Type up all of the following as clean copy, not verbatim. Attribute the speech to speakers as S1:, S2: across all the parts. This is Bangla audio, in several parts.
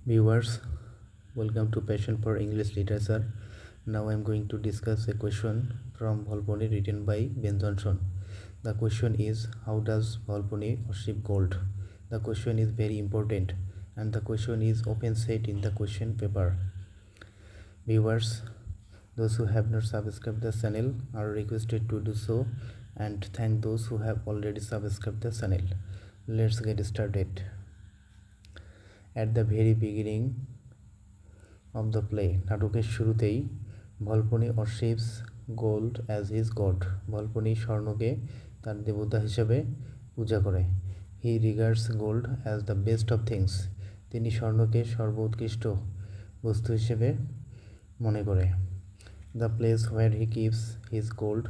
S1: Viewers, welcome to Passion for English Literature. Now I am going to discuss a question from Volpone written by Ben Jonson. The question is, how does Volpone worship gold? The question is very important and the question is often said in the question paper. Viewers, those who have not subscribed the channel are requested to do so, and thank those who have already subscribed the channel. Let's get started. At the very beginning of the play, নাটকের শুরুতেই ভলপনি worships gold as his god. ভলপনি স্বর্ণকে তার দেবতা হিসেবে পূজা করে. He regards gold as the best of things. তিনি স্বর্ণকে সর্বোৎকৃষ্ট বস্তু হিসেবে মনে করে. The place where he keeps his gold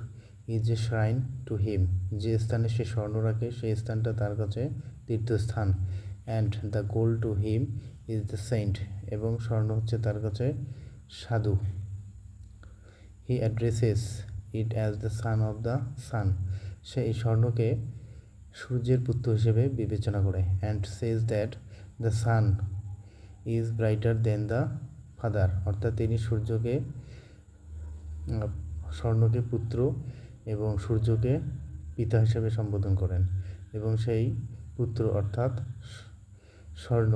S1: is a shrine to him. যে স্থানে সে স্বর্ণ রাখে সেই স্থানটা তার কাছে তীর্থস্থান. And the gold to him is the saint. এবং স্বর্ণ হচ্ছে তার কাছে সাধু. He addresses it as the son of the sun. সে এই স্বর্ণকে সূর্যের পুত্র হিসেবে বিবেচনা করে. And says that the sun is brighter than the father. অর্থাৎ তিনি স্বর্ণকে পুত্র এবং সূর্যকে পিতা হিসেবে সম্বোধন করেন এবং সেই পুত্র অর্থাৎ স্বর্ণ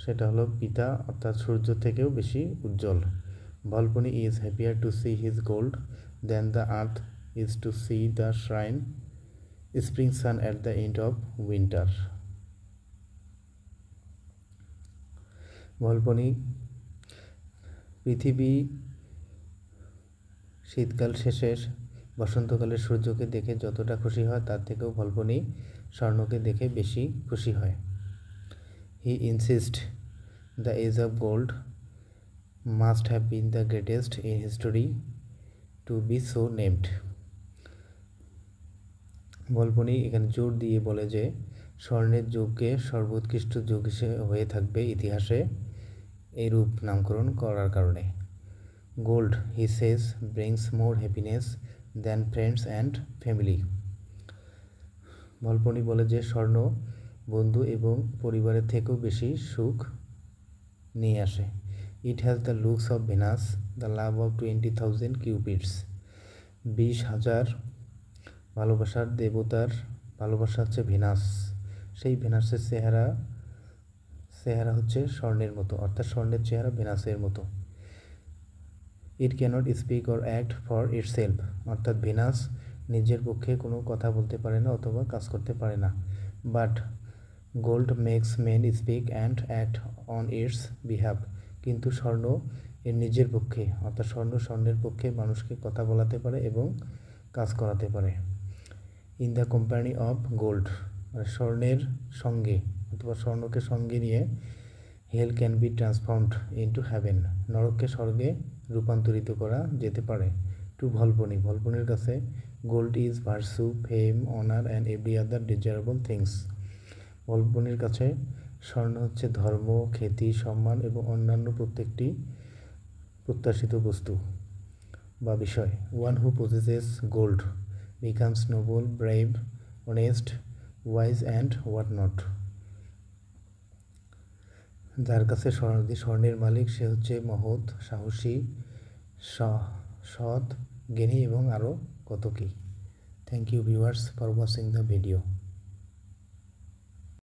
S1: সেটা হলো পিতা অর্থাৎ সূর্য থেকেও বেশি উজ্জ্বল. Volpone is happier to see his gold than the earth is to see the spring sun at the end of winter. Volpone পৃথিবী শীতকাল শেষে বসন্তকালে সূর্যকে দেখে যতটা খুশি হয় তার থেকেও ভলপনি স্বর্ণকে দেখে বেশি খুশি হয়. He insists the age of gold must have been the greatest in history to be so named. ভলপনি এখানে জোর দিয়ে বলে যে স্বর্ণের যুগকে সর্বোৎকৃষ্ট যুগ হিসেবে হয়ে থাকবে ইতিহাসে এরূপ নামকরণ করার কারণে. Gold, he says, brings more happiness than friends and family. ভলপনি বলে যে স্বর্ণ বন্ধু এবং পরিবারের থেকেও বেশি সুখ নিয়ে আসে. It has the looks of Venus, the love of 20,000 cupids. 20,000 ভালোবাসার দেবতার ভালোবাসা হচ্ছে ভেনাস. সেই ভেনাসের চেহারা হচ্ছে স্বর্ণের মতো, অর্থাৎ স্বর্ণের চেহারা ভেনাসের মতো. It cannot speak or act for itself. অর্থাৎ ভেনাস নিজের পক্ষে কোনো কথা বলতে পারে না অথবা কাজ করতে পারে না. But gold makes men speak and act on its behalf. কিন্তু স্বর্ণ এর নিজের পক্ষে অর্থাৎ স্বর্ণের পক্ষে মানুষকে কথা বলাতে পারে এবং কাজ করাতে পারে. In the company of gold, স্বর্ণের সঙ্গে অথবা স্বর্ণকে সঙ্গে নিয়ে hell can be transformed into heaven. নরককে স্বর্গে রূপান্তরিত করা যেতে পারে. To ভলপনি, ভলপনির কাছে gold is virtue, fame, honor and every other desirable things. ভলপনির কাছে স্বর্ণ হচ্ছে ধর্ম, খ্যাতি, সম্মান এবং অন্যান্য প্রত্যেকটি প্রত্যাশিত বস্তু বা বিষয়. One who possesses gold becomes noble, brave, honest, wise and what not. যার কাছে স্বর্ণের মালিক সে হচ্ছে মহৎ, সাহসী, সৎ, জ্ঞানী এবং আরও কত কি. Thank you viewers for watching the video.